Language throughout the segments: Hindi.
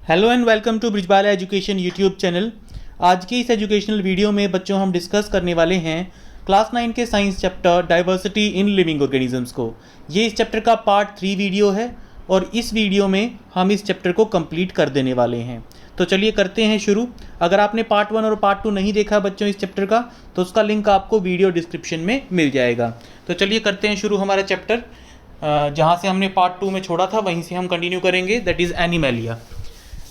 Hello and welcome to Brijbala education YouTube channel. आज की इस एजुकेशनल वीडियो में बच्चों हम डिस्कस करने वाले हैं क्लास 9 के science chapter diversity in living organisms को। ये इस चैप्टर का पार्ट 3 वीडियो है और इस वीडियो में हम इस चैप्टर को कंप्लीट कर देने वाले हैं। तो चलिए करते हैं शुरू। अगर आपने पार्ट 1 और पार्ट 2 नहीं देखा बच्चों इस चैप्टर का, तो उसका लिंक आपको वीडियो डिस्क्रिप्शन में मिल जाएगा। तो चलिए करते हैं शुरू हमारा चैप्टर। जहाँ से हमने पार्ट 2 में छोड़ा था वहीं से हम कंटिन्यू करेंगे, दैट इज़ एनिमैलिया।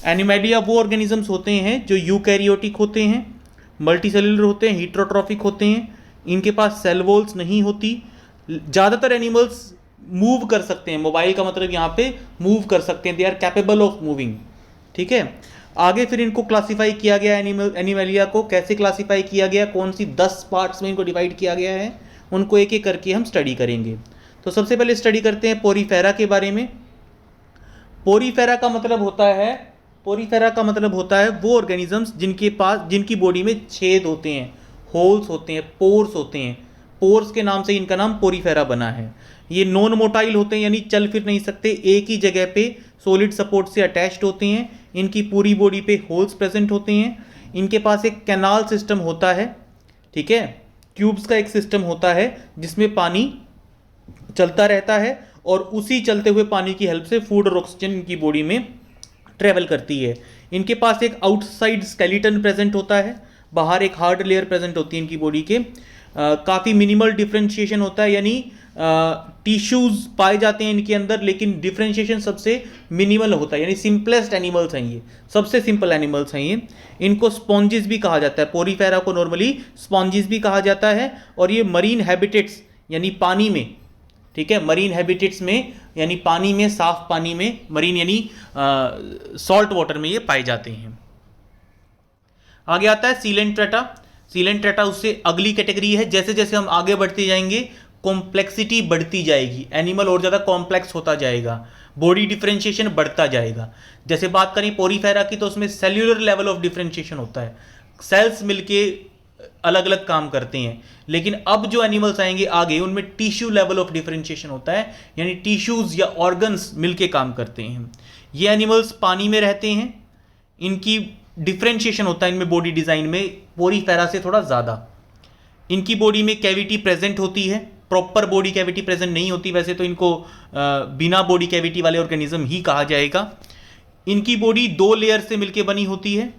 एनिमैलिया वो ऑर्गेनिजम्स होते हैं जो यूकैरियोटिक होते हैं, मल्टीसेलुलर होते हैं, हीट्रोट्रॉफिक होते हैं। इनके पास सेल वॉल्स नहीं होती। ज़्यादातर एनिमल्स मूव कर सकते हैं, मोबाइल का मतलब यहाँ पे मूव कर सकते हैं, they are capable of moving. ठीक है, आगे फिर इनको क्लासीफाई किया गया, एनिमैलिया को कैसे क्लासीफाई किया गया, कौन सी 10 पार्ट्स में इनको डिवाइड किया गया है, उनको एक एक करके हम स्टडी करेंगे। तो सबसे पहले स्टडी करते हैं पोरीफेरा के बारे में। पोरीफेरा का मतलब होता है वो ऑर्गेनिजम्स जिनकी बॉडी में छेद होते हैं, होल्स होते हैं, पोर्स होते हैं। पोर्स के नाम से इनका नाम पोरीफेरा बना है। ये नॉन मोटाइल होते हैं, यानी चल फिर नहीं सकते, एक ही जगह पे सॉलिड सपोर्ट से अटैच्ड होते हैं। इनकी पूरी बॉडी पे होल्स प्रेजेंट होते हैं। इनके पास एक कैनाल सिस्टम होता है, ठीक है, ट्यूब्स का एक सिस्टम होता है जिसमें पानी चलता रहता है और उसी चलते हुए पानी की हेल्प से फूड और ऑक्सीजन इनकी बॉडी में ट्रेवल करती है। इनके पास एक आउटसाइड स्केलेटन प्रेजेंट होता है, बाहर एक हार्ड लेयर प्रेजेंट होती है इनकी बॉडी के। काफ़ी मिनिमल डिफरेंशिएशन होता है, यानी टिश्यूज पाए जाते हैं इनके अंदर, लेकिन डिफरेंशिएशन सबसे मिनिमल होता है, यानी सिंपलेस्ट एनिमल्स हैं ये, सबसे सिंपल एनिमल्स हैं ये। इनको स्पॉन्जिस भी कहा जाता है, पोरीफेरा को नॉर्मली स्पॉन्जिस भी कहा जाता है। और ये मरीन हैबिटेट्स यानी पानी में, ठीक है, मरीन हैबिटेट्स में यानी पानी में, साफ पानी में, मरीन यानी सॉल्ट वाटर में ये पाए जाते हैं। आगे आता है सीलेंट्रेटा। सीलेंट्रेटा उससे अगली कैटेगरी है। जैसे जैसे हम आगे बढ़ते जाएंगे कॉम्प्लेक्सिटी बढ़ती जाएगी, एनिमल और ज़्यादा कॉम्प्लेक्स होता जाएगा, बॉडी डिफरेंशिएशन बढ़ता जाएगा। जैसे बात करें पोरीफेरा की तो उसमें सेल्यूलर लेवल ऑफ डिफरेंशिएशन होता है, सेल्स मिलके अलग अलग काम करते हैं। लेकिन अब जो एनिमल्स आएंगे आगे उनमें टिश्यू लेवल ऑफ डिफरेंशिएशन होता है, यानी टिश्यूज या ऑर्गन्स मिलके काम करते हैं। ये एनिमल्स पानी में रहते हैं, इनकी डिफरेंशिएशन होता है इनमें बॉडी डिजाइन में पोरीफेरा से थोड़ा ज़्यादा। इनकी बॉडी में कैविटी प्रेजेंट होती है, प्रॉपर बॉडी कैविटी प्रेजेंट नहीं होती, वैसे तो इनको बिना बॉडी कैविटी वाले ऑर्गेनिज्म ही कहा जाएगा। इनकी बॉडी 2 लेयर से मिलकर बनी होती है,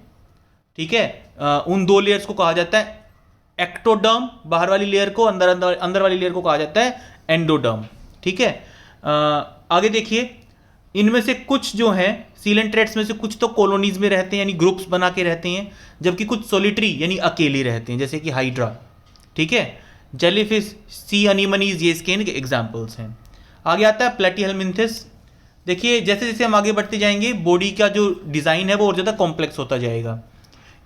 ठीक है। उन 2 लेयर्स को कहा जाता है एक्टोडर्म, बाहर वाली लेयर को, अंदर वाली लेयर को कहा जाता है एंडोडर्म, ठीक है। आगे देखिए, इनमें से कुछ जो हैं सीलेंट्रेट्स में से कुछ तो कॉलोनीज में रहते हैं, यानी ग्रुप्स बना के रहते हैं, जबकि कुछ सोलिटरी यानी अकेले रहते हैं, जैसे कि हाइड्रा, ठीक है, जेलीफिश, सी अनीमनीज, ये इसके एग्जाम्पल्स हैं। आगे आता है प्लेटीहेल्मिन्थस। देखिए जैसे जैसे हम आगे बढ़ते जाएंगे बॉडी का जो डिज़ाइन है वो और ज़्यादा कॉम्प्लेक्स होता जाएगा।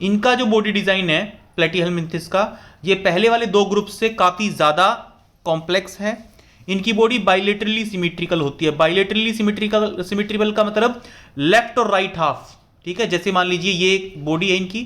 इनका जो बॉडी डिज़ाइन है प्लेटीहेल्मिन्थस का, ये पहले वाले 2 ग्रुप से काफ़ी ज़्यादा कॉम्प्लेक्स है। इनकी बॉडी बाइलेटरली सिमेट्रिकल होती है। बाइलेटरली सिमेट्रिकल का मतलब लेफ्ट और राइट हाफ, ठीक है। जैसे मान लीजिए ये एक बॉडी है इनकी,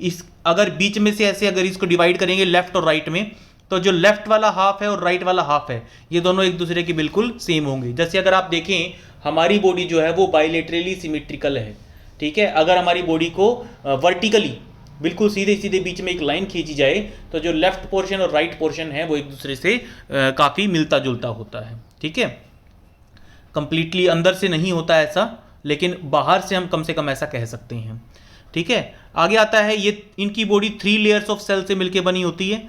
इस अगर बीच में से ऐसे अगर इसको डिवाइड करेंगे लेफ्ट और राइट में, तो जो लेफ्ट वाला हाफ है और राइट वाला हाफ है ये दोनों एक दूसरे के बिल्कुल सेम होंगे। जैसे अगर आप देखें हमारी बॉडी जो है वो बाइलेटरली सिमेट्रिकल है, ठीक है। अगर हमारी बॉडी को वर्टिकली बिल्कुल सीधे सीधे बीच में एक लाइन खींची जाए तो जो लेफ्ट पोर्शन और राइट पोर्शन है वो एक दूसरे से काफ़ी मिलता जुलता होता है, ठीक है। कंप्लीटली अंदर से नहीं होता ऐसा, लेकिन बाहर से हम कम से कम ऐसा कह सकते हैं, ठीक है। आगे आता है ये इनकी बॉडी 3 लेयर्स ऑफ सेल से मिलकर बनी होती है,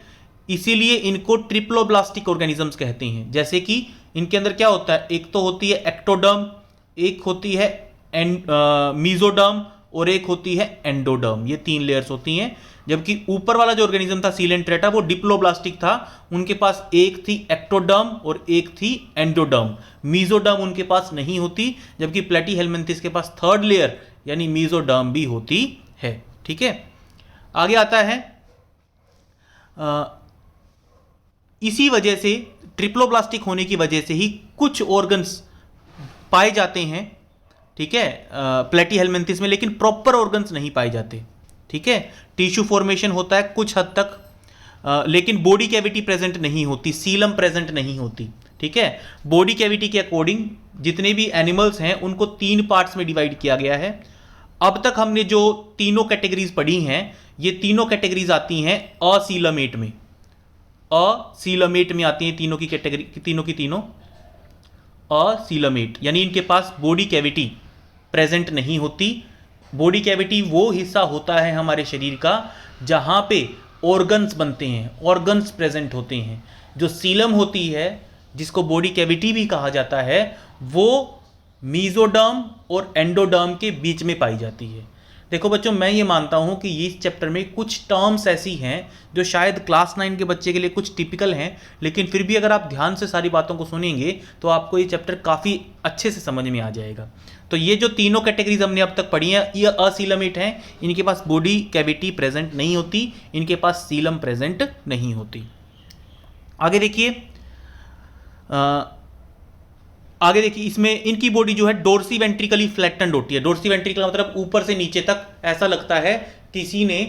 इसीलिए इनको ट्रिप्लोब्लास्टिक ऑर्गेनिजम्स कहते हैं। जैसे कि इनके अंदर क्या होता है, एक तो होती है एक्टोडर्म, एक होती है मीजोडर्म और एक होती है एंडोडर्म, ये 3 लेयर्स होती हैं। जबकि ऊपर वाला जो ऑर्गेनिज्म था सीलेंट्रेटा वो डिप्लोब्लास्टिक था, उनके पास एक थी एक्टोडर्म और एक थी एंडोडर्म, मीजोडर्म उनके पास नहीं होती। जबकि प्लेटीहेल्मिन्थस के पास 3rd लेयर यानी मीजोडर्म भी होती है, ठीक है। आगे आता है इसी वजह से, ट्रिप्लोब्लास्टिक होने की वजह से ही कुछ ऑर्गन्स पाए जाते हैं, ठीक है, प्लेटीहेल्मिन्थस में, लेकिन प्रॉपर ऑर्गन्स नहीं पाए जाते, ठीक है। टिश्यू फॉर्मेशन होता है कुछ हद तक, लेकिन बॉडी कैविटी प्रेजेंट नहीं होती, सीलम प्रेजेंट नहीं होती, ठीक है। बॉडी कैविटी के अकॉर्डिंग जितने भी एनिमल्स हैं उनको 3 पार्ट्स में डिवाइड किया गया है। अब तक हमने जो तीनों कैटेगरीज पढ़ी हैं, ये तीनों कैटेगरीज आती हैं असीलमेट में, असीलमेट में आती हैं तीनों की कैटेगरी, तीनों की तीनों असीलमेट, यानी इनके पास बॉडी कैविटी प्रेजेंट नहीं होती। बॉडी कैविटी वो हिस्सा होता है हमारे शरीर का जहाँ पे ऑर्गन्स बनते हैं, ऑर्गन्स प्रेजेंट होते हैं। जो सीलम होती है, जिसको बॉडी कैविटी भी कहा जाता है, वो मीजोडर्म और एंडोडर्म के बीच में पाई जाती है। देखो बच्चों, मैं ये मानता हूँ कि इस चैप्टर में कुछ टर्म्स ऐसी हैं जो शायद क्लास 9 के बच्चे के लिए कुछ टिपिकल हैं, लेकिन फिर भी अगर आप ध्यान से सारी बातों को सुनेंगे तो आपको ये चैप्टर काफ़ी अच्छे से समझ में आ जाएगा। तो ये जो तीनों कैटेगरीज हमने अब तक पढ़ी हैं, ये असीलमेट हैं, इनके पास बॉडी कैविटी प्रेजेंट नहीं होती, इनके पास सीलम प्रेजेंट नहीं होती। आगे देखिए, आगे देखिए, इसमें इनकी बॉडी जो है डोर्सी वेंट्रिकली फ्लैटेंड होती है। डोर्सी वेंट्रिकल मतलब ऊपर से नीचे तक ऐसा लगता है किसी ने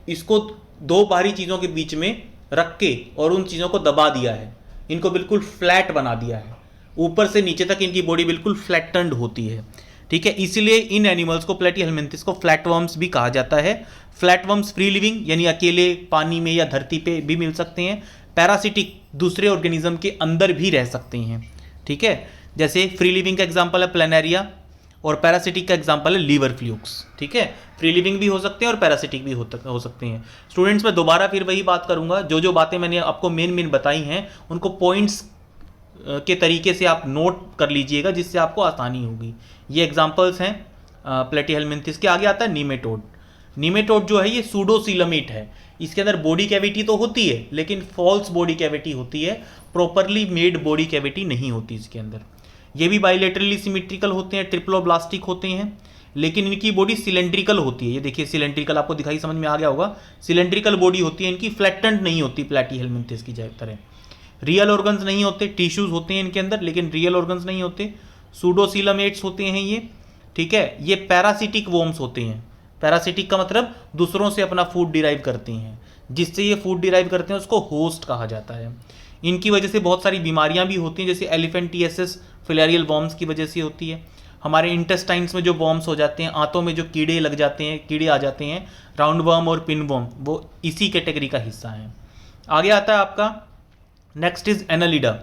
इसको दो बाहरी चीज़ों के बीच में रख के और उन चीज़ों को दबा दिया है, इनको बिल्कुल फ्लैट बना दिया है। ऊपर से नीचे तक इनकी बॉडी बिल्कुल फ्लैटेंड होती है, ठीक है। इसीलिए इन एनिमल्स को, प्लेटीहेलमिन्थिस को, फ्लैटवर्म्स भी कहा जाता है। फ्लैटवर्म्स फ्री लिविंग यानी अकेले पानी में या धरती पे भी मिल सकते हैं। पैरासिटिक दूसरे ऑर्गेनिज्म के अंदर भी रह सकते हैं, ठीक है। जैसे फ्री लिविंग का एग्जांपल है प्लेनेरिया और पैरासिटिक का एग्जांपल है लीवर फ्लूक्स, ठीक है। फ्री लिविंग भी हो सकते हैं और पैरासिटिक भी हो सकते हैं। स्टूडेंट्स, मैं दोबारा फिर वही बात करूंगा, जो जो बातें मैंने आपको मेन बताई हैं उनको पॉइंट्स के तरीके से आप नोट कर लीजिएगा, जिससे आपको आसानी होगी। ये एग्जांपल्स हैं प्लेटीहेलमिन्थिस के। आगे आता है नीमेटोड। नीमेटोड जो है ये सूडोसीलमेट है। इसके अंदर बॉडी कैविटी तो होती है, लेकिन फॉल्स बॉडी कैविटी होती है, प्रॉपरली मेड बॉडी कैविटी नहीं होती इसके अंदर। ये भी बाइलेटरली सिमेट्रिकल होते हैं, ट्रिप्लोब्लास्टिक होते हैं, लेकिन इनकी बॉडी सिलेंड्रिकल होती है। ये देखिए सिलेंड्रिकल, आपको दिखाई समझ में आ गया होगा, सिलेंड्रिकल बॉडी होती है इनकी, फ्लैटेंड नहीं होती प्लेटीहेलमिन्थिस की तरह। रियल ऑर्गन्स नहीं होते, टिश्यूज होते हैं इनके अंदर, लेकिन रियल ऑर्गन्स नहीं होते। सूडोसीलमेट्स होते हैं ये, ठीक है। ये पैरासिटिक वॉर्म्स होते हैं। पैरासिटिक का मतलब दूसरों से अपना फूड डिराइव करते हैं, जिससे ये फूड डिराइव करते हैं उसको होस्ट कहा जाता है। इनकी वजह से बहुत सारी बीमारियां भी होती हैं, जैसे एलिफेंटियासिस फिलेरियल वॉर्म्स की वजह से होती है। हमारे इंटेस्टाइन्स में जो वॉर्म्स हो जाते हैं, आंतों में जो कीड़े लग जाते हैं, कीड़े आ जाते हैं, राउंड वर्म और पिन वर्म, वो इसी कैटेगरी का हिस्सा है। आगे आता है आपका नेक्स्ट इज एनालिडा।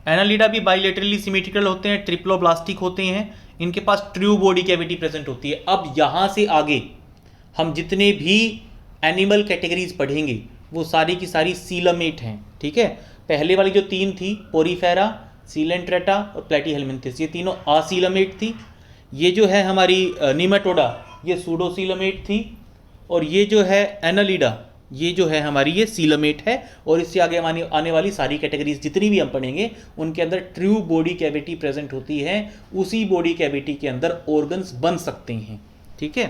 एनालिडा भी बाइलेटरली सिमेट्रिकल होते हैं, ट्रिप्लोब्लास्टिक होते हैं, इनके पास ट्रू बॉडी कैविटी प्रेजेंट होती है। अब यहाँ से आगे हम जितने भी एनिमल कैटेगरीज पढ़ेंगे वो सारी की सारी सीलमेट हैं, ठीक है। पहले वाली जो तीन थी, पोरीफेरा, सीलेंट्रेटा और प्लेटीहेलमिन्थिस, ये तीनों असीलमेट थी। ये जो है हमारी नीमेटोडा, ये सूडोसीलमेट थी, और ये जो है एनालिडा, ये जो है हमारी ये सीलमेट है। और इससे आगे आने वाली सारी कैटेगरीज जितनी भी हम पढ़ेंगे उनके अंदर ट्रू बॉडी कैविटी प्रेजेंट होती है। उसी बॉडी कैविटी के अंदर ऑर्गन्स बन सकते हैं, ठीक है।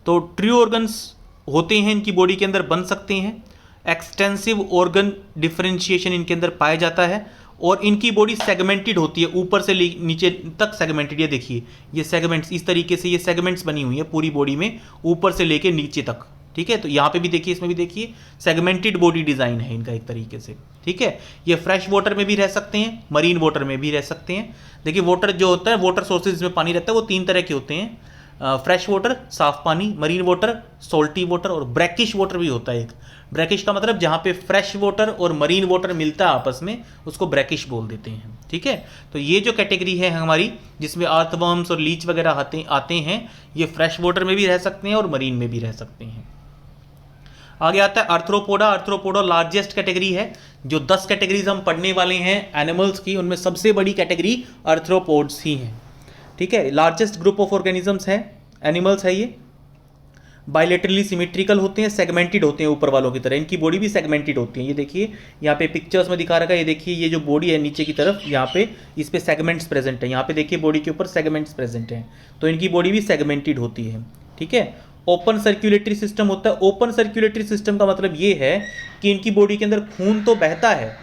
तो ट्रू ऑर्गन्स होते हैं इनकी बॉडी के अंदर, बन सकते हैं। एक्सटेंसिव ऑर्गन डिफरेंशिएशन इनके अंदर पाया जाता है, और इनकी बॉडी सेगमेंटेड होती है, ऊपर से नीचे तक सेगमेंटेड। ये देखिए, ये सेगमेंट्स, इस तरीके से ये सेगमेंट्स बनी हुई है पूरी बॉडी में, ऊपर से लेके नीचे तक, ठीक है। तो यहाँ पे भी देखिए, इसमें भी देखिए, सेगमेंटेड बॉडी डिजाइन है इनका एक तरीके से, ठीक है। ये फ्रेश वाटर में भी रह सकते हैं, मरीन वाटर में भी रह सकते हैं। देखिए वाटर जो होता है, वाटर सोर्सेज जिसमें पानी रहता है, वो तीन तरह के होते हैं, फ्रेश वाटर साफ पानी, मरीन वाटर सॉल्टी वाटर, और ब्रैकिश वाटर भी होता है एक। ब्रैकिश का मतलब जहाँ पे फ्रेश वाटर और मरीन वाटर मिलता है आपस में, उसको ब्रैकिश बोल देते हैं, ठीक है। तो ये जो कैटेगरी है हमारी, जिसमें अर्थवर्म्स और लीच वगैरह आते हैं, ये फ्रेश वाटर में भी रह सकते हैं और मरीन में भी रह सकते हैं। आगे आता है आर्थ्रोपोडा। आर्थ्रोपोडा लार्जेस्ट कैटेगरी है। जो 10 कैटेगरीज हम पढ़ने वाले हैं एनिमल्स की, उनमें सबसे बड़ी कैटेगरी आर्थ्रोपोड्स ही है, ठीक है। लार्जेस्ट ग्रुप ऑफ ऑर्गेनिजम्स है, एनिमल्स है ये। बाइलेटरली सिमेट्रिकल होते हैं, सेगमेंटेड होते हैं ऊपर वालों की तरह, इनकी बॉडी भी सेगमेंटेड होती है। ये देखिए यहाँ पे पिक्चर्स में दिखा रखा है, ये देखिए ये जो बॉडी है नीचे की तरफ, यहाँ पे इस पे सेगमेंट्स प्रेजेंट है। यहाँ पे देखिए बॉडी के ऊपर सेगमेंट्स प्रेजेंट हैं, तो इनकी बॉडी भी सेगमेंटेड होती है, ठीक है। ओपन सर्कुलेटरी सिस्टम होता है। ओपन सर्कुलेटरी सिस्टम का मतलब ये है कि इनकी बॉडी के अंदर खून तो बहता है,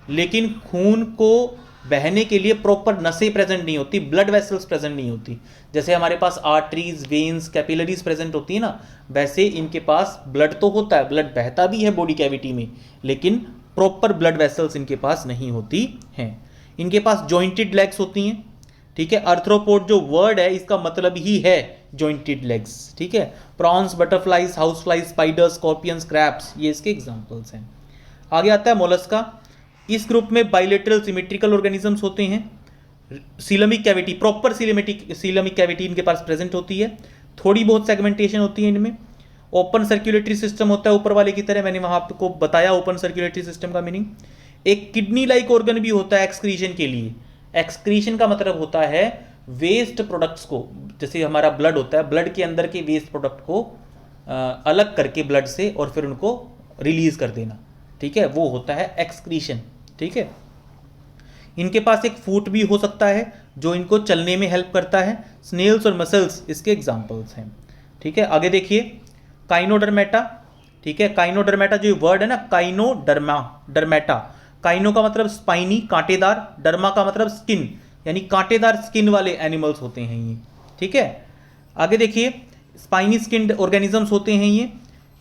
लेकिन खून को बहने के लिए प्रॉपर नसें प्रेजेंट नहीं होती, ब्लड वेसल्स प्रेजेंट नहीं होती। जैसे हमारे पास आर्टरीज, वेन्स, कैपिलरीज प्रेजेंट होती है ना, वैसे इनके पास ब्लड तो होता है, ब्लड बहता भी है बॉडी कैविटी में, लेकिन प्रॉपर ब्लड वेसल्स इनके पास नहीं होती हैं। इनके पास जॉइंटेड लेग्स होती हैं, ठीक है। आर्थ्रोपोड जो वर्ड है इसका मतलब ही है जॉइंटेड लेग्स, ठीक है। Prawns, butterflies, house flies, spider, scorpions, crabs, ये इसके एग्जांपल्स हैं। आगे आता है मोलस्का। इस ग्रुप में बाइलेटरल सिमेट्रिकल ऑर्गेनिजम्स होते हैं। सीलमिक कैविटी, प्रॉपर सीलमिक कैविटी इनके पास प्रेजेंट होती है। थोड़ी बहुत सेगमेंटेशन होती है इनमें। ओपन सर्कुलेटरी सिस्टम होता है ऊपर वाले की तरह, मैंने वहां आपको बताया ओपन सर्कुलेटरी सिस्टम का मीनिंग। एक किडनी लाइक ऑर्गन भी होता है एक्सक्रीशन के लिए। एक्सक्रीशन का मतलब होता है वेस्ट प्रोडक्ट्स को, जैसे हमारा ब्लड होता है, ब्लड के अंदर के वेस्ट प्रोडक्ट को अलग करके ब्लड से और फिर उनको रिलीज कर देना, ठीक है, वो होता है एक्सक्रीशन, ठीक है। इनके पास एक फूट भी हो सकता है जो इनको चलने में हेल्प करता है। स्नेल्स और मसल्स इसके एग्जांपल्स हैं, ठीक है। आगे देखिए काइनोडर्मेटा, ठीक है। काइनोडर्मेटा जो वर्ड है ना, काइनोडर्मा, डर्मेटा, काइनो का मतलब स्पाइनी, कांटेदार, डर्मा का मतलब स्किन, यानी कांटेदार स्किन वाले एनिमल्स होते हैं ये, ठीक है। आगे देखिए स्पाइनी स्किन्ड ऑर्गेनिजम्स होते हैं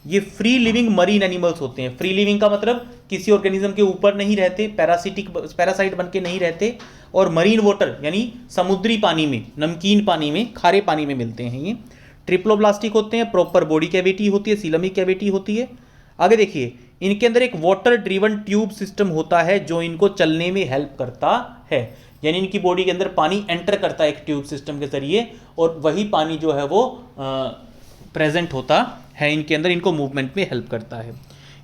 ये फ्री लिविंग मरीन एनिमल्स होते हैं। फ्री लिविंग का मतलब किसी ऑर्गेनिज्म के ऊपर नहीं रहते, पैरासाइट बन के नहीं रहते, और मरीन वाटर यानी समुद्री पानी में, नमकीन पानी में, खारे पानी में मिलते हैं ये। ट्रिप्लोब्लास्टिक होते हैं, प्रॉपर बॉडी कैविटी होती है, सीलमिक कैविटी होती है। आगे देखिए इनके अंदर एक वाटर ड्रिवन ट्यूब सिस्टम होता है जो इनको चलने में हेल्प करता है, यानी इनकी बॉडी के अंदर पानी एंटर करता है एक ट्यूब सिस्टम के जरिए, और वही पानी जो है वो प्रेजेंट होता है इनके अंदर, इनको मूवमेंट में हेल्प करता है।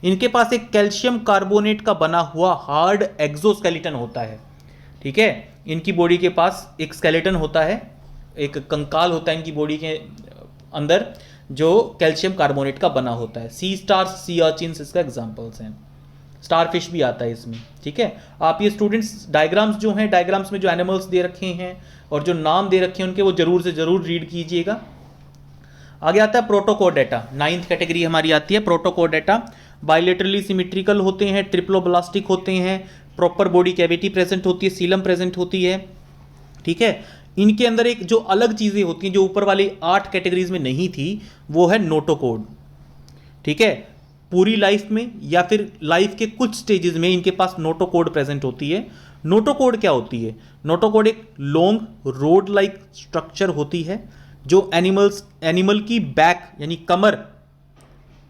इनके पास एक कैल्शियम कार्बोनेट का बना हुआ हार्ड एक्सोस्केलेटन होता है, ठीक है। इनकी बॉडी के पास एक स्केलेटन होता है, एक कंकाल होता है इनकी बॉडी के अंदर जो कैल्शियम कार्बोनेट का बना होता है। सी स्टार्स, सी अर्चिन्स इसका एग्जांपल्स हैं। स्टारफिश भी आता है इसमें, ठीक है। आप ये स्टूडेंट्स डायग्राम्स जो हैं, डायग्राम्स में जो एनिमल्स दे रखे हैं और जो नाम दे रखे हैं उनके वो जरूर से जरूर रीड कीजिएगा। आगे आता है प्रोटोकोडेटा, 9th कैटेगरी हमारी आती है प्रोटोकोडेटा। बाइलेटरली सिमेट्रिकल होते हैं, ट्रिप्लोब्लास्टिक होते हैं, प्रॉपर बॉडी कैविटी प्रेजेंट होती है, सीलम प्रेजेंट होती है, ठीक है। इनके अंदर एक जो अलग चीज़ें होती हैं जो ऊपर वाली 8 कैटेगरीज में नहीं थी, वो है नोटोकोड, ठीक है। पूरी लाइफ में या फिर लाइफ के कुछ स्टेजेस में इनके पास नोटोकोड प्रेजेंट होती है। नोटोकोड क्या होती है? नोटोकोड एक लॉन्ग रोड लाइक स्ट्रक्चर होती है जो एनिमल की बैक यानी कमर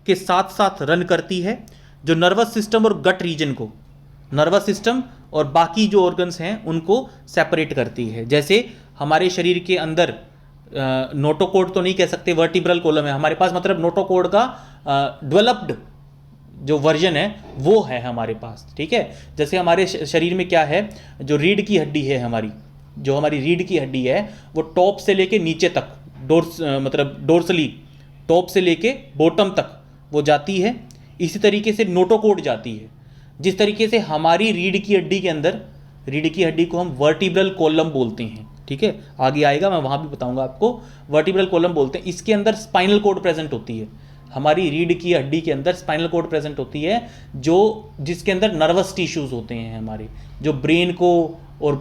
के साथ साथ रन करती है, जो नर्वस सिस्टम और गट रीजन को, नर्वस सिस्टम और बाकी जो ऑर्गन्स हैं उनको सेपरेट करती है। जैसे हमारे शरीर के अंदर नोटोकोड तो नहीं कह सकते, वर्टिब्रल कॉलम है हमारे पास, मतलब नोटोकोड का डेवलप्ड जो वर्जन है वो है हमारे पास, ठीक है। जैसे हमारे शरीर में क्या है, जो रीढ़ की हड्डी है हमारी, जो हमारी रीढ़ की हड्डी है वो टॉप से लेके नीचे तक, मतलब डोर्सली टॉप से लेके बॉटम तक वो जाती है। इसी तरीके से नोटोकोड जाती है। जिस तरीके से हमारी रीढ़ की हड्डी के अंदर, रीढ़ की हड्डी को हम वर्टिब्रल कॉलम बोलते हैं, ठीक है, आगे आएगा मैं वहाँ भी बताऊंगा आपको, वर्टिब्रल कॉलम बोलते हैं। इसके अंदर स्पाइनल कोड प्रेजेंट होती है, हमारी रीढ़ की हड्डी के अंदर स्पाइनल कोड प्रेजेंट होती है, जो जिसके अंदर नर्वस टिश्यूज होते हैं हमारे, जो ब्रेन को और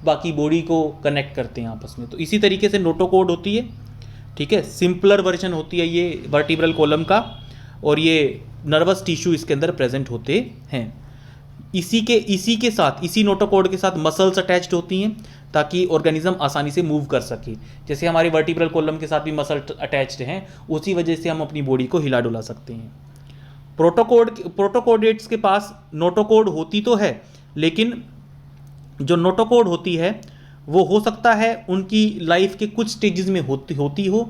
बाकी बॉडी को कनेक्ट करते हैं आपस में। तो इसी तरीके से नोटोकोड होती है, ठीक है। सिंपलर वर्जन होती है ये वर्टिब्रल कॉलम का, और ये नर्वस टिश्यू इसके अंदर प्रेजेंट होते हैं। इसी के साथ, इसी नोटोकोड के साथ मसल्स अटैच्ड होती हैं ताकि ऑर्गेनिज्म आसानी से मूव कर सके। जैसे हमारे वर्टिब्रल कॉलम के साथ भी मसल अटैच्ड हैं, उसी वजह से हम अपनी बॉडी को हिला डुला सकते हैं। प्रोटोकोडेट्स के पास नोटोकोड होती तो है, लेकिन जो नोटोकोड होती है वो हो सकता है उनकी लाइफ के कुछ स्टेजेस में होती हो,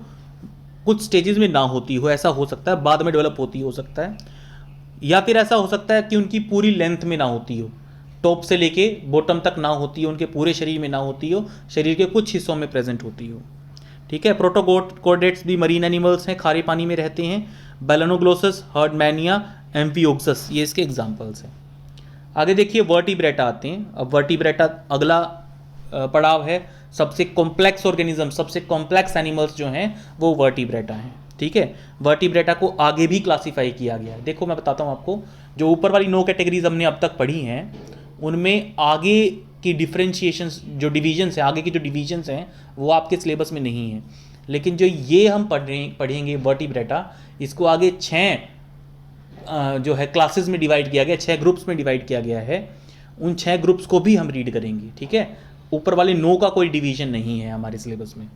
कुछ स्टेजेस में ना होती हो, ऐसा हो सकता है, बाद में डेवलप होती हो सकता है, या फिर ऐसा हो सकता है कि उनकी पूरी लेंथ में ना होती हो, टॉप से लेके बॉटम तक ना होती हो, उनके पूरे शरीर में ना होती हो, शरीर के कुछ हिस्सों में प्रेजेंट होती हो, ठीक है। प्रोटोकोडेट्स भी मरीन एनिमल्स हैं, खारे पानी में रहते हैं। बेलेनोग्लोसस, हर्डमैनिया, एम्फियोक्सस, ये इसके एग्जाम्पल्स हैं। आगे देखिए वर्टिब्रेटा आते हैं। अब वर्टिब्रेटा अगला पड़ाव है, सबसे कॉम्प्लेक्स ऑर्गेनिज्म, सबसे कॉम्प्लेक्स एनिमल्स जो हैं वो वर्टिब्रेटा हैं, ठीक है। वर्टिब्रेटा को आगे भी क्लासीफाई किया गया है। देखो मैं बताता हूँ आपको, जो ऊपर वाली 9 कैटेगरीज हमने अब तक पढ़ी हैं उनमें आगे की डिफरेंशिएशंस, जो डिवीजन्स हैं, आगे की जो डिवीजन्स हैं वो आपके सिलेबस में नहीं है, लेकिन जो ये हम पढ़ेंगे वर्टिब्रेटा, इसको आगे 6 जो है क्लासेस में डिवाइड किया गया, 6 ग्रुप्स में डिवाइड किया गया है। उन 6 ग्रुप्स को भी हम रीड करेंगे, ठीक है। ऊपर वाले नो का कोई डिवीजन नहीं है हमारे सिलेबस में।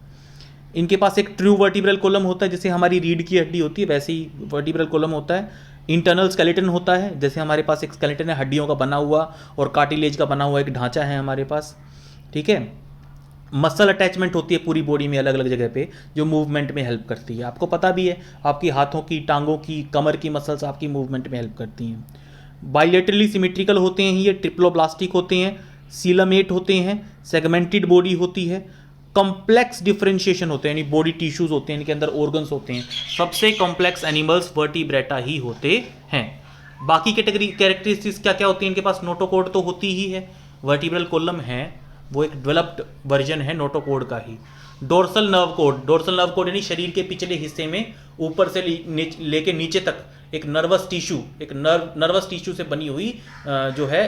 इनके पास एक ट्रू वर्टिब्रल कॉलम होता है, जैसे हमारी रीढ़ की हड्डी होती है वैसे ही वर्टिब्रल कॉलम होता है। इंटरनल स्केलेटन होता है, जैसे हमारे पास एक स्केलेटन है हड्डियों का बना हुआ और कार्टिलेज का बना हुआ एक ढांचा है हमारे पास, ठीक है। मसल अटैचमेंट होती है पूरी बॉडी में अलग अलग जगह पे, जो मूवमेंट में हेल्प करती है। आपको पता भी है, आपकी हाथों की, टांगों की, कमर की मसल्स आपकी मूवमेंट में हेल्प करती हैं। बाइलेटरली सिमेट्रिकल होते हैं ये, ट्रिप्लोब्लास्टिक होते हैं, सीलमेट होते हैं, सेगमेंटेड बॉडी होती है, कॉम्प्लेक्स डिफरेंशिएशन होते हैं, यानी बॉडी टिश्यूज होते हैं, इनके अंदर ऑर्गन्स होते हैं। सबसे कॉम्प्लेक्स एनिमल्स वर्टिब्रेटा ही होते हैं। बाकी कैटेगरी कैरेक्टरिस्टिक्स क्या क्या होती है इनके पास? नोटोकॉर्ड तो होती ही है, वर्टिब्रल कॉलम है वो एक डेवलप्ड वर्जन है नोटोकॉर्ड का ही। Dorsal nerve cord, dorsal nerve cord यानी शरीर के पिछले हिस्से में ऊपर से लेके नीचे तक एक नर्वस टिश्यू, एक नर्वस टिश्यू से बनी हुई जो है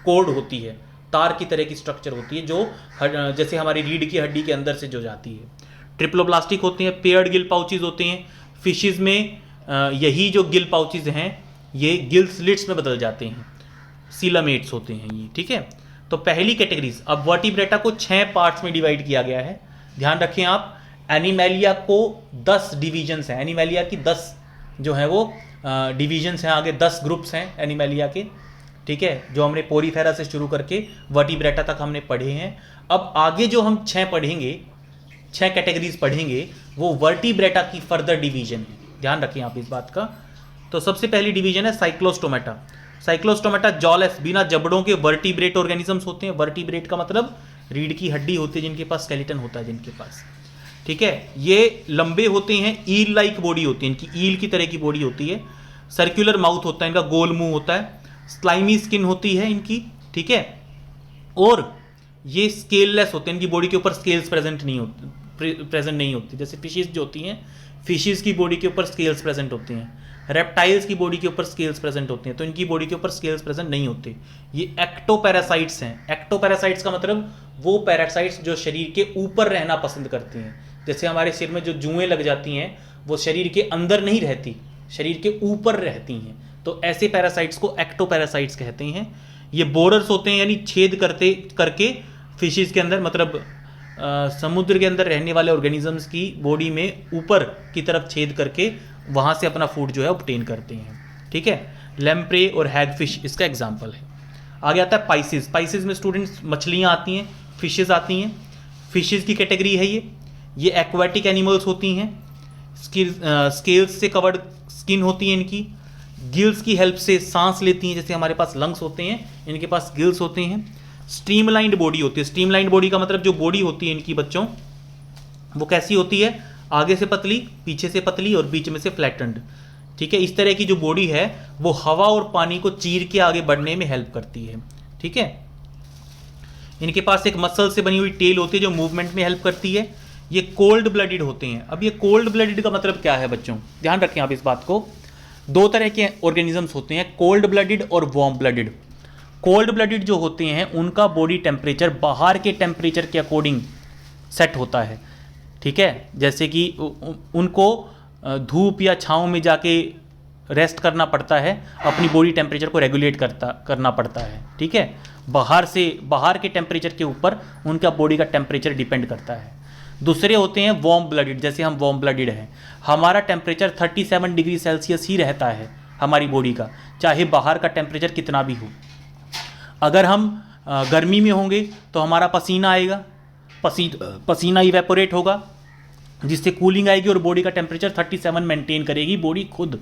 कोड होती है, तार की तरह की स्ट्रक्चर होती है, जो जैसे हमारी रीढ़ की हड्डी के अंदर से जो जाती है। ट्रिप्लोप्लास्टिक होते हैं, पेयर्ड गिल पाउचेज होते हैं। फिशेज में यही जो गिल पाउचेज हैं ये गिल स्लिट्स में बदल जाते हैं, सीलामेट्स होते हैं ये, ठीक है। तो पहली कैटेगरीज, अब वर्टिब्रेटा को 6 पार्ट्स में डिवाइड किया गया है। ध्यान रखें आप, एनिमैलिया को 10 डिवीजन्स हैं, एनिमैलिया की 10 जो है वो डिवीजन्स हैं, आगे 10 ग्रुप्स हैं एनिमैलिया के, ठीक है, जो हमने पोरीफेरा से शुरू करके वर्टिब्रेटा तक हमने पढ़े हैं। अब आगे जो हम 6 पढ़ेंगे, 6 कैटेगरीज पढ़ेंगे, वो वर्टिब्रेटा की फर्दर डिवीजन है। ध्यान रखें आप इस बात का। तो सबसे पहली डिवीजन है साइक्लोस्टोमेटा। साइक्लोस्टोमेटा जॉलेस, बिना जबड़ों के वर्टिब्रेट ऑर्गेनिजम्स होते हैं। वर्टिब्रेट का मतलब रीढ़ की हड्डी होती है जिनके पास स्केलेटन होता है जिनके पास, ठीक है। ये लंबे होते हैं, ईल लाइक बॉडी होती है इनकी, ईल की तरह की बॉडी होती है। सर्कुलर माउथ होता है इनका, गोल मुंह होता है। स्लाइमी स्किन होती है इनकी, ठीक है। और ये स्केललेस होते हैं, इनकी बॉडी के ऊपर स्केल्स प्रेजेंट नहीं होती। जैसे फिशेस जो होती हैं, फिशेस की बॉडी के ऊपर स्केल्स प्रेजेंट होते हैं। रेप्टाइल्स की बॉडी के ऊपर स्केल्स प्रेजेंट होते हैं, तो इनकी बॉडी के ऊपर स्केल्स प्रेजेंट नहीं होते। ये एक्टोपैरासाइट्स हैं। एक्टोपैरासाइट्स का मतलब वो पैरासाइट्स जो शरीर के ऊपर रहना पसंद करते हैं। जैसे हमारे सिर में जो जुएं लग जाती हैं वो शरीर के अंदर नहीं रहती, शरीर के ऊपर रहती हैं, तो ऐसे पैरासाइट्स को एक्टोपैरासाइट्स कहते हैं। ये बोरर्स होते हैं, यानी छेद करके फिशेस के अंदर, मतलब समुद्र के अंदर रहने वाले ऑर्गेनिजम्स की बॉडी में ऊपर की तरफ छेद करके वहाँ से अपना फूड जो है ऑब्टेन करते हैं, ठीक है। लैम्प्रे और हैगफिश इसका एग्जाम्पल है। आगे आता है पाइसेस। पाइसेस में स्टूडेंट्स मछलियाँ आती हैं, फिशेस आती हैं। फिशेस की कैटेगरी है ये एक्वाटिक एनिमल्स होती हैं। स्केल्स से कवर्ड स्किन होती है इनकी। गिल्स की हेल्प से सांस लेती हैं, जैसे हमारे पास लंग्स होते हैं, इनके पास गिल्स होते हैं। स्ट्रीमलाइंड बॉडी होती है। स्ट्रीमलाइंड बॉडी का मतलब जो बॉडी होती है इनकी बच्चों, वो कैसी होती है? आगे से पतली, पीछे से पतली और बीच में से फ्लैटेंड, ठीक है। इस तरह की जो बॉडी है वो हवा और पानी को चीर के आगे बढ़ने में हेल्प करती है, ठीक है। इनके पास एक मसल से बनी हुई टेल होती है जो मूवमेंट में हेल्प करती है। ये कोल्ड ब्लडेड होते हैं। अब ये कोल्ड ब्लडेड का मतलब क्या है बच्चों? ध्यान रखें आप इस बात को। 2 तरह के ऑर्गेनिजम्स होते हैं, कोल्ड ब्लडेड और वार्म ब्लडेड। कोल्ड ब्लडेड जो होते हैं उनका बॉडी टेम्परेचर बाहर के टेम्परेचर के अकॉर्डिंग सेट होता है, ठीक है। जैसे कि उनको धूप या छाँव में जाके रेस्ट करना पड़ता है, अपनी बॉडी टेम्परेचर को रेगुलेट करना पड़ता है, ठीक है। बाहर के टेम्परेचर के ऊपर उनका बॉडी का टेम्परेचर डिपेंड करता है। दूसरे होते हैं वार्म ब्लडेड, जैसे हम वार्म ब्लडेड हैं, हमारा टेम्परेचर 37 डिग्री सेल्सियस ही रहता है हमारी बॉडी का, चाहे बाहर का टेम्परेचर कितना भी हो। अगर हम गर्मी में होंगे तो हमारा पसीना आएगा, पसीना इवेपोरेट होगा, जिससे कूलिंग आएगी और बॉडी का टेम्परेचर 37 मेंटेन करेगी बॉडी खुद।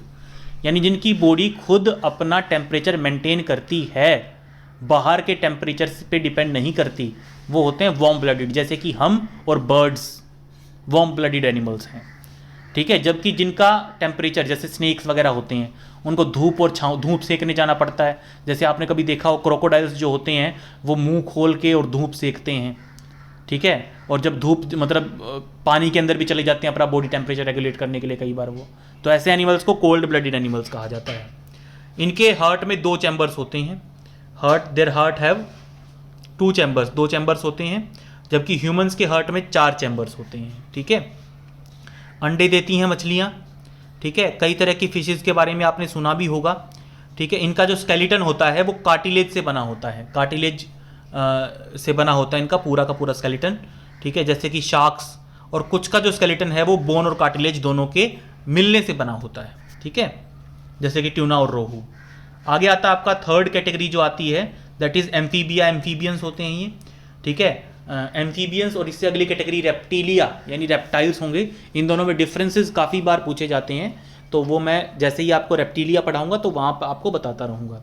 यानी जिनकी बॉडी खुद अपना टेम्परेचर मेंटेन करती है, बाहर के टेम्परेचर पे डिपेंड नहीं करती, वो होते हैं वार्म ब्लडेड। जैसे कि हम और बर्ड्स वार्म ब्लडेड एनिमल्स हैं, ठीक है। जबकि जिनका टेम्परेचर, जैसे स्नेक्स वगैरह होते हैं, उनको धूप सेकने जाना पड़ता है। जैसे आपने कभी देखा हो, क्रोकोडाइल्स जो होते हैं वो मुंह खोल के और धूप सेकते हैं, ठीक है। और जब धूप मतलब पानी के अंदर भी चले जाते हैं अपना बॉडी टेम्परेचर रेगुलेट करने के लिए कई बार वो, तो ऐसे एनिमल्स को कोल्ड ब्लडेड एनिमल्स कहा जाता है। इनके हार्ट में 2 चैम्बर्स होते हैं। Their heart have 2 chambers, 2 chambers होते हैं, जबकि ह्यूमंस के हार्ट में 4 चैम्बर्स होते हैं, ठीक है। अंडे देती हैं मछलियाँ, ठीक है। कई तरह की फिशेस के बारे में आपने सुना भी होगा, ठीक है। इनका जो स्केलेटन होता है वो कार्टिलेज से बना होता है। कार्टिलेज से बना होता है इनका पूरा का पूरा स्केलेटन, ठीक है। जैसे कि शार्क्स, और कुछ का जो स्केलेटन है वो बोन और कार्टिलेज दोनों के मिलने से बना होता है, ठीक है, जैसे कि ट्यूना और रोहू। आगे आता है आपका थर्ड कैटेगरी जो आती है, दैट इज एम्फीबिया, एम्फीबियंस होते हैं ये, ठीक है, एम्फीबियंस। और इससे अगली कैटेगरी रेप्टिलिया यानी रेप्टाइल्स होंगे। इन दोनों में डिफरेंसेस काफ़ी बार पूछे जाते हैं, तो वो मैं जैसे ही आपको रेप्टिलिया पढ़ाऊंगा तो वहाँ पर आपको बताता रहूँगा।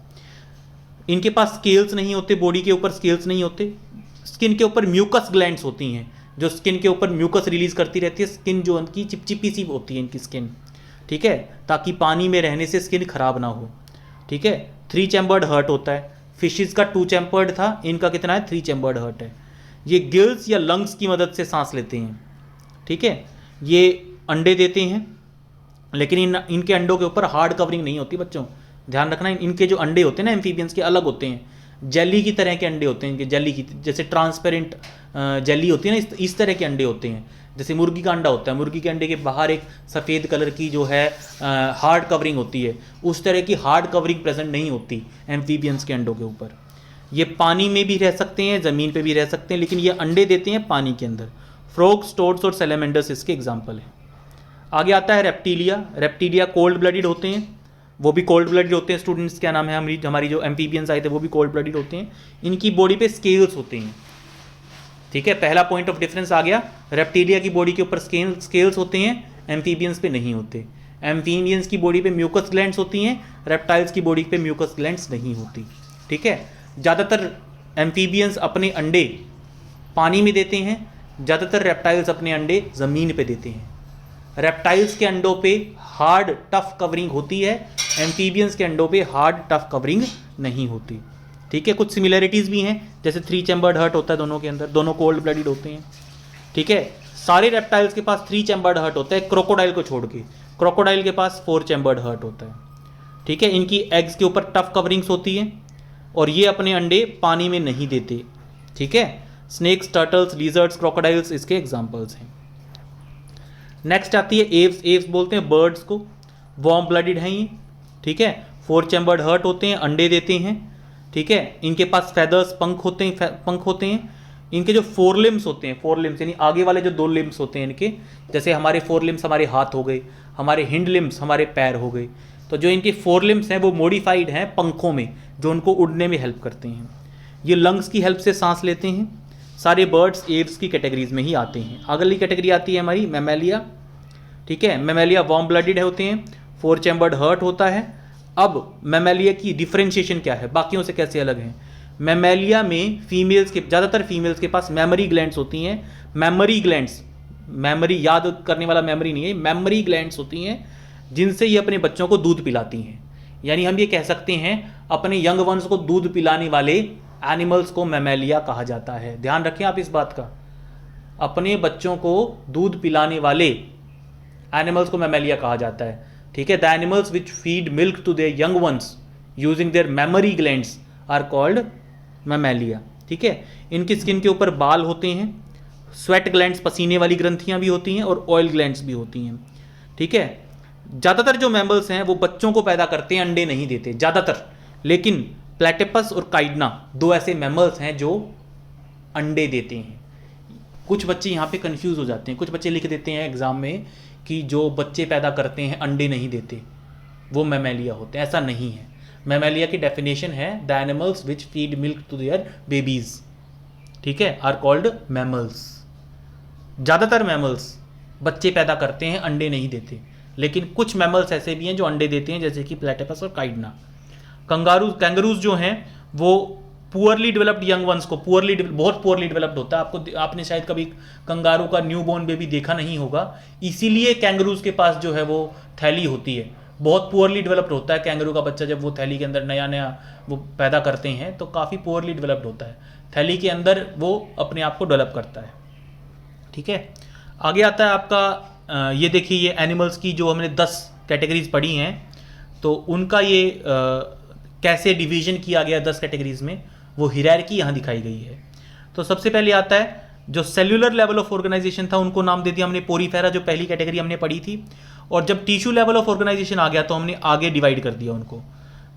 इनके पास स्केल्स नहीं होते, बॉडी के ऊपर स्केल्स नहीं होते। स्किन के ऊपर म्यूकस ग्लैंड्स होती हैं जो स्किन के ऊपर म्यूकस रिलीज करती रहती है। स्किन जो उनकी चिपचिपी सी होती है इनकी स्किन, ठीक है, ताकि पानी में रहने से स्किन खराब ना हो, ठीक है। 3 चैम्बर्ड हर्ट होता है। फिशेस का 2 चैम्बर्ड था, इनका कितना है, 3 चैम्बर्ड हर्ट है। ये गिल्स या लंग्स की मदद से सांस लेते हैं, ठीक है। ये अंडे देते हैं, लेकिन इनके अंडों के ऊपर हार्ड कवरिंग नहीं होती बच्चों, ध्यान रखना। इनके जो अंडे होते हैं ना एम्फीबियंस के, अलग होते हैं, जेली की तरह के अंडे होते हैं इनके, जेली की जैसे ट्रांसपेरेंट जेली होती है ना, इस तरह के अंडे होते हैं। जैसे मुर्गी का अंडा होता है, मुर्गी के अंडे के बाहर एक सफ़ेद कलर की जो है हार्ड कवरिंग होती है, उस तरह की हार्ड कवरिंग प्रेजेंट नहीं होती एम्फीबियंस के अंडों के ऊपर। ये पानी में भी रह सकते हैं, ज़मीन पे भी रह सकते हैं, लेकिन ये अंडे देते हैं पानी के अंदर। फ्रॉग्स, टोड्स और सैलेमेंडर्स इसके एग्जाम्पल हैं। आगे आता है रेप्टिलिया। रेप्टिलिया कोल्ड ब्लडेड होते हैं, वो भी कोल्ड ब्लडेड होते हैं स्टूडेंट्स। क्या नाम है, हमारी जो एम्फीबियंस आए थे वो भी कोल्ड ब्लडेड होते हैं। इनकी बॉडी पे स्केल्स होते हैं, ठीक है। पहला पॉइंट ऑफ डिफरेंस आ गया, रेप्टिलिया की बॉडी के ऊपर स्केल्स होते हैं, एम्फीबियंस पे नहीं होते। एम्फीबियंस की बॉडी पे म्यूकस ग्लैंड्स होती हैं, रेप्टाइल्स की बॉडी पे म्यूकस ग्लैंड्स नहीं होती, ठीक है। ज़्यादातर एम्फीबियंस अपने अंडे पानी में देते हैं, ज़्यादातर रेप्टाइल्स अपने अंडे ज़मीन पे देते हैं। रेप्टाइल्स के अंडों पे हार्ड टफ कवरिंग होती है, एम्फीबियंस के अंडों पे हार्ड टफ कवरिंग नहीं होती, ठीक है। कुछ सिमिलरिटीज़ भी हैं, जैसे 3 चैम्बर्ड हर्ट होता है दोनों के अंदर, दोनों कोल्ड ब्लडेड होते हैं, ठीक है। सारे रेप्टाइल्स के पास 3 चैम्बर्ड हर्ट होता है, क्रोकोडाइल को छोड़ के। क्रोकोडाइल के पास 4 चैम्बर्ड हर्ट होता है, ठीक है। इनकी एग्स के ऊपर टफ कवरिंग्स होती हैं और ये अपने अंडे पानी में नहीं देते, ठीक है। स्नेक्स, टर्टल्स, लिजर्ड्स, क्रोकोडाइल्स इसके एग्जाम्पल्स हैं। नेक्स्ट आती है एव्स। एव्स बोलते हैं बर्ड्स को, वार्म ब्लडेड हैं ये, ठीक है। 4 चैम्बर्ड हर्ट होते हैं, अंडे देते हैं, ठीक है। इनके पास फेदर्स, पंख होते हैं। इनके जो 4 लिम्स होते हैं, 4 लिम्स यानी आगे वाले जो 2 लिम्स होते हैं इनके, जैसे हमारे 4 लिम्स हमारे हाथ हो गए, हमारे हिंड लिम्स हमारे पैर हो गए, तो जो इनके 4 लिम्स हैं वो मॉडिफाइड हैं पंखों में, जो उनको उड़ने में हेल्प करते हैं। ये लंग्स की हेल्प से सांस लेते हैं। सारे बर्ड्स एव्स की कैटेगरीज में ही आते हैं। अगली कैटेगरी आती है हमारी मैमेलिया, ठीक है। मैमेलिया वार्म ब्लडेड होते हैं, 4 चैम्बर्ड हर्ट होता है। अब मैमेलिया की डिफरेंशिएशन क्या है, बाकियों से कैसे अलग हैं। मैमेलिया में फीमेल्स के, ज़्यादातर फीमेल्स के पास मेमोरी ग्लैंड्स होती हैं। मेमोरी ग्लैंड्स, मेमोरी याद करने वाला मेमोरी नहीं है, मेमोरी ग्लैंड्स होती हैं जिनसे ये अपने बच्चों को दूध पिलाती हैं। यानी हम ये कह सकते हैं अपने यंग वंस को दूध पिलाने वाले एनिमल्स को मैमेलिया कहा जाता है। ध्यान रखें आप इस बात का, अपने बच्चों को दूध पिलाने वाले एनिमल्स को मैमेलिया कहा जाता है, ठीक है। The animals which feed milk to their young ones using their memory glands are called mammalia, ठीक है। इनकी स्किन के ऊपर बाल होते हैं, स्वेट ग्लैंड्स, पसीने वाली ग्रंथियां भी होती हैं, और ऑयल ग्लैंड्स भी होती हैं, ठीक है। ज़्यादातर जो मैमल्स हैं वो बच्चों को पैदा करते हैं, अंडे नहीं देते ज़्यादातर। लेकिन प्लेटिपस और काइडना 2 ऐसे मैमल्स हैं जो अंडे देते हैं। कुछ बच्चे यहाँ पे कंफ्यूज हो जाते हैं, कुछ बच्चे लिख देते हैं एग्जाम में कि जो बच्चे पैदा करते हैं अंडे नहीं देते वो मैमेलिया होते हैं। ऐसा नहीं है। मैमेलिया की डेफिनेशन है the animals which feed milk to their babies, ठीक है, आर कॉल्ड मैमल्स। ज़्यादातर मैमल्स बच्चे पैदा करते हैं, अंडे नहीं देते, लेकिन कुछ मैमल्स ऐसे भी हैं जो अंडे देते हैं, जैसे कि प्लेटिपस और काइडना। कैंगरूज जो हैं वो पुअरली डेवलप्ड यंग वंस को, बहुत पुअरली डेवलप्ड होता है। आपने शायद कभी कंगारू का न्यू बॉर्न बेबी देखा नहीं होगा, इसीलिए कैंगरूज के पास जो है वो थैली होती है, बहुत पुअरली डेवलप्ड होता है। कैंगरू का बच्चा जब वो थैली के अंदर नया वो पैदा करते हैं तो काफ़ी पुअरली डेवलप्ड होता है, थैली के अंदर वो अपने आप को डेवलप करता है, ठीक है। आगे आता है आपका ये देखिए, ये एनिमल्स की जो हमने 10 कैटेगरीज पढ़ी हैं, तो उनका ये कैसे डिवीजन किया गया 10 कैटेगरीज में, वो हियरार्की यहाँ दिखाई गई है। तो सबसे पहले आता है जो सेल्यूलर लेवल ऑफ ऑर्गेनाइजेशन था, उनको नाम दे दिया हमने पोरीफेरा, जो पहली कैटेगरी हमने पढ़ी थी। और जब टिश्यू लेवल ऑफ ऑर्गेनाइजेशन आ गया तो हमने आगे डिवाइड कर दिया उनको,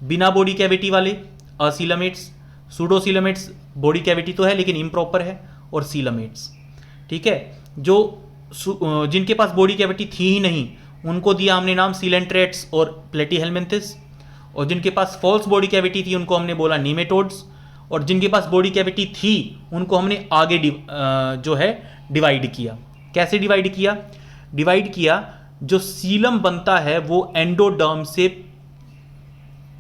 बिना बॉडी कैविटी वाले असीलमेट्स, सूडोसीलमेट्स, बॉडी कैविटी तो है लेकिन इम्प्रॉपर है, और सीलमेट्स। ठीक है, जिनके पास बॉडी कैविटी थी ही नहीं उनको दिया हमने नाम सीलेंट्रेट्स और प्लेटीहेलमिन्थेस, और जिनके पास फॉल्स बॉडी कैविटी थी उनको हमने बोला नीमेटोड्स, और जिनके पास बॉडी कैविटी थी उनको हमने आगे जो है डिवाइड किया। कैसे डिवाइड किया? डिवाइड किया, जो सीलम बनता है वो एंडोडर्म से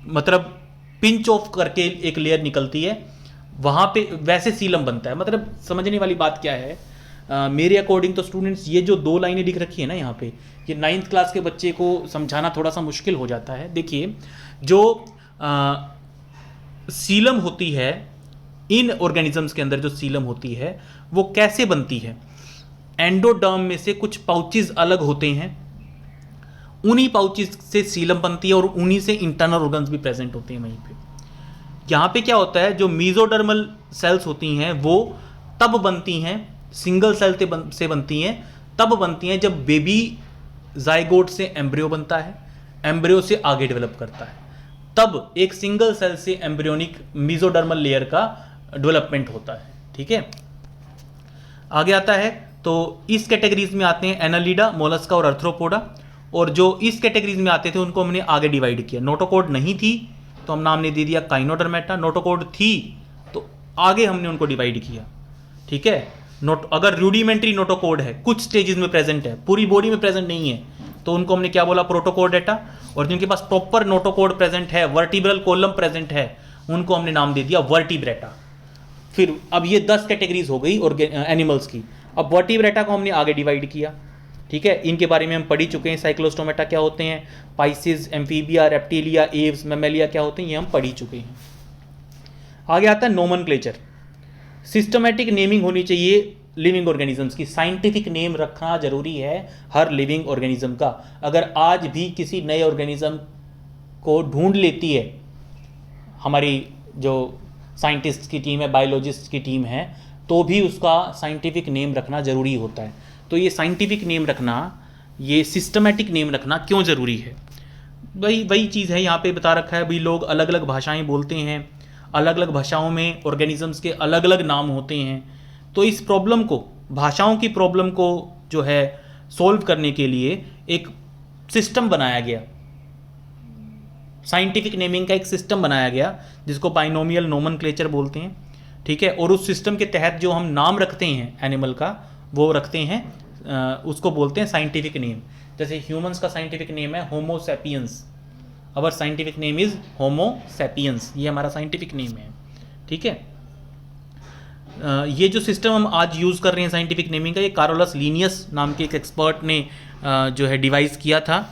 मतलब पिंच ऑफ करके एक लेयर निकलती है, वहां पे वैसे सीलम बनता है। मतलब समझने वाली बात क्या है, मेरे अकॉर्डिंग तो स्टूडेंट्स ये जो 2 लाइनें लिख रखी है ना यहाँ पे, ये 9th क्लास के बच्चे को समझाना थोड़ा सा मुश्किल हो जाता है। देखिए, जो सीलम होती है इन ऑर्गेनिजम्स के अंदर, जो सीलम होती है वो कैसे बनती है? एंडोडर्म में से कुछ पाउचेस अलग होते हैं, उन्हीं पाउचेस से सीलम बनती है और उन्हीं से इंटरनल ऑर्गन्स भी प्रेजेंट होते हैं वहीं पे। यहाँ पे क्या होता है, जो मीजोडर्मल सेल्स होती हैं वो तब बनती हैं, सिंगल सेल से बनती हैं, तब बनती हैं जब बेबी जाइगोट से एम्ब्रियो बनता है, एम्ब्रियो से आगे डेवलप करता है, तब एक सिंगल सेल से एम्ब्रियोनिक मीजोडर्मल लेयर का डेवलपमेंट होता है। ठीक है, आगे आता है तो इस कैटेगरीज में आते हैं एनालिडा, मोलस्का और अर्थ्रोपोडा, और जो इस कैटेगरीज में आते थे उनको हमने आगे डिवाइड किया। नोटोकॉड नहीं थी तो हम नाम ने दे दिया काइनोडर्मेटा, नोटोकॉड थी तो आगे हमने उनको डिवाइड किया। ठीक है, अगर रूडिमेंट्री नोटोकॉड है, कुछ स्टेजेस में प्रेजेंट है, पूरी बॉडी में प्रेजेंट नहीं है, तो उनको हमने क्या बोला? प्रोटोकॉर्डेटा। और जिनके पास प्रॉपर नोटोकॉड प्रेजेंट है, वर्टिब्रल कॉलम प्रेजेंट है, उनको हमने नाम दे दिया वर्टिब्रेटा। फिर अब ये 10 कैटेगरीज हो गई और एनिमल्स की। अब वर्टिब्रेटा को हमने आगे डिवाइड किया। ठीक है, इनके बारे में हम पढ़ ही चुके हैं, साइक्लोस्टोमेटा क्या होते हैं, Pisces, amphibia, reptilia, Aves, Mammalia क्या होते हैं, ये हम पढ़ ही चुके हैं। आगे आता है नोमेनक्लेचर। सिस्टमैटिक नेमिंग होनी चाहिए लिविंग ऑर्गेनिजम्स की, साइंटिफिक नेम रखना जरूरी है हर लिविंग ऑर्गेनिज्म का। अगर आज भी किसी नए ऑर्गेनिज्म को ढूंढ लेती है हमारी जो साइंटिस्ट की टीम है, बायोलॉजिस्ट की टीम है, तो भी उसका साइंटिफिक नेम रखना जरूरी होता है। तो ये साइंटिफिक नेम रखना, ये सिस्टमैटिक नेम रखना क्यों ज़रूरी है? वही चीज़ है, यहाँ पे बता रखा है। भाई लोग अलग अलग भाषाएं बोलते हैं, अलग अलग भाषाओं में ऑर्गेनिजम्स के अलग अलग नाम होते हैं, तो इस प्रॉब्लम को, भाषाओं की प्रॉब्लम को जो है सॉल्व करने के लिए एक सिस्टम बनाया गया, साइंटिफिक नेमिंग का एक सिस्टम बनाया गया जिसको बाइनोमियल नोमेनक्लेचर बोलते हैं। ठीक है, और उस सिस्टम के तहत जो हम नाम रखते हैं एनिमल का, वो रखते हैं, उसको बोलते हैं साइंटिफिक नेम। जैसे ह्यूमंस का साइंटिफिक नेम है Homo sapiens, our scientific name is Homo sapiens, ये हमारा साइंटिफिक नेम है। ठीक है, ये जो सिस्टम हम आज यूज़ कर रहे हैं साइंटिफिक नेमिंग का, ये कारोलस लीनियस नाम के एक एक्सपर्ट ने जो है डिवाइस किया था।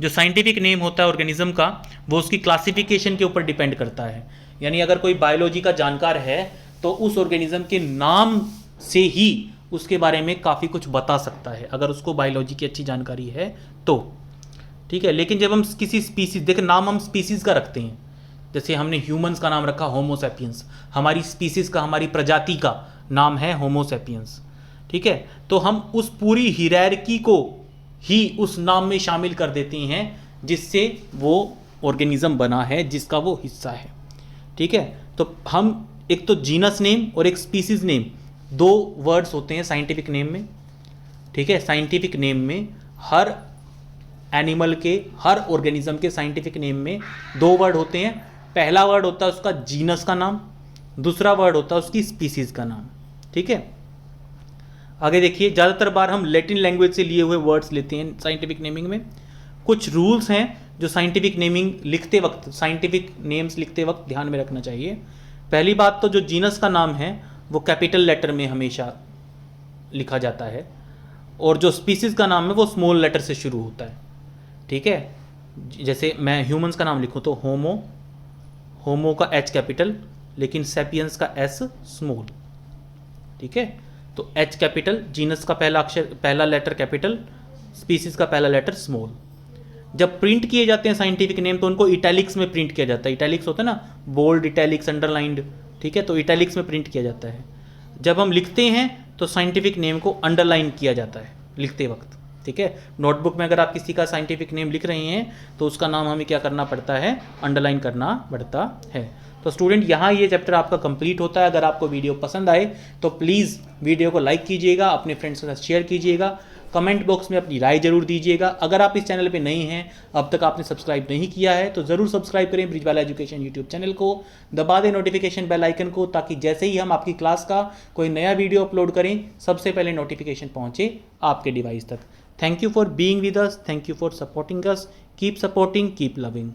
जो साइंटिफिक नेम होता है ऑर्गेनिज्म का, वो उसकी क्लासिफिकेशन के ऊपर डिपेंड करता है। यानी अगर कोई बायोलॉजी का जानकार है तो उस ऑर्गेनिज्म के नाम से ही उसके बारे में काफ़ी कुछ बता सकता है, अगर उसको बायोलॉजी की अच्छी जानकारी है तो। ठीक है, लेकिन जब हम किसी स्पीसीज, देखिए नाम हम स्पीसीज का रखते हैं, जैसे हमने ह्यूमंस का नाम रखा होमो सैपियंस, हमारी स्पीसीज का, हमारी प्रजाति का नाम है होमो सैपियंस। ठीक है, तो हम उस पूरी हियरार्की को ही उस नाम में शामिल कर देते हैं जिससे वो ऑर्गेनिज्म बना है, जिसका वो हिस्सा है। ठीक है, तो हम एक तो जीनस नेम और एक स्पीसीज नेम, 2 वर्ड्स होते हैं साइंटिफिक नेम में। ठीक है, साइंटिफिक नेम में हर एनिमल के, हर ऑर्गेनिज्म के साइंटिफिक नेम में 2 वर्ड होते हैं। पहला वर्ड होता है उसका जीनस का नाम, दूसरा वर्ड होता है उसकी स्पीसीज का नाम। ठीक है, आगे देखिए, ज़्यादातर बार हम लैटिन लैंग्वेज से लिए हुए वर्ड्स लेते हैं साइंटिफिक नेमिंग में। कुछ रूल्स हैं जो साइंटिफिक नेमिंग लिखते वक्त, साइंटिफिक नेम्स लिखते वक्त ध्यान में रखना चाहिए। पहली बात तो जो जीनस का नाम है वो कैपिटल लेटर में हमेशा लिखा जाता है, और जो स्पीसीज का नाम है वो स्मॉल लेटर से शुरू होता है। ठीक है, जैसे मैं ह्यूमंस का नाम लिखूँ तो होमो, होमो का H कैपिटल, लेकिन सैपियंस का S स्मॉल। ठीक है, तो H कैपिटल, जीनस का पहला अक्षर, पहला लेटर कैपिटल, स्पीसीज का पहला लेटर स्मॉल। जब प्रिंट किए जाते हैं साइंटिफिक नेम तो उनको इटैलिक्स में प्रिंट किया जाता है। इटैलिक्स होता है ना, बोल्ड, इटैलिक्स, अंडरलाइंड। ठीक है, तो इटैलिक्स में प्रिंट किया जाता है। जब हम लिखते हैं तो साइंटिफिक नेम को अंडरलाइन किया जाता है लिखते वक्त। ठीक है, नोटबुक में अगर आप किसी का साइंटिफिक नेम लिख रहे हैं तो उसका नाम हमें क्या करना पड़ता है, अंडरलाइन करना पड़ता है। तो स्टूडेंट यहाँ ये चैप्टर आपका कंप्लीट होता है। अगर आपको वीडियो पसंद आए तो प्लीज़ वीडियो को लाइक कीजिएगा, अपने फ्रेंड्स के साथ शेयर कीजिएगा, कमेंट बॉक्स में अपनी राय जरूर दीजिएगा। अगर आप इस चैनल पे नए हैं, अब तक आपने सब्सक्राइब नहीं किया है, तो ज़रूर सब्सक्राइब करें ब्रिजवाला एजुकेशन यूट्यूब चैनल को, दबा दें नोटिफिकेशन बेल आइकन को, ताकि जैसे ही हम आपकी क्लास का कोई नया वीडियो अपलोड करें सबसे पहले नोटिफिकेशन पहुंचे आपके डिवाइस तक। Thank you for being with us, thank you for supporting us, keep supporting, keep loving.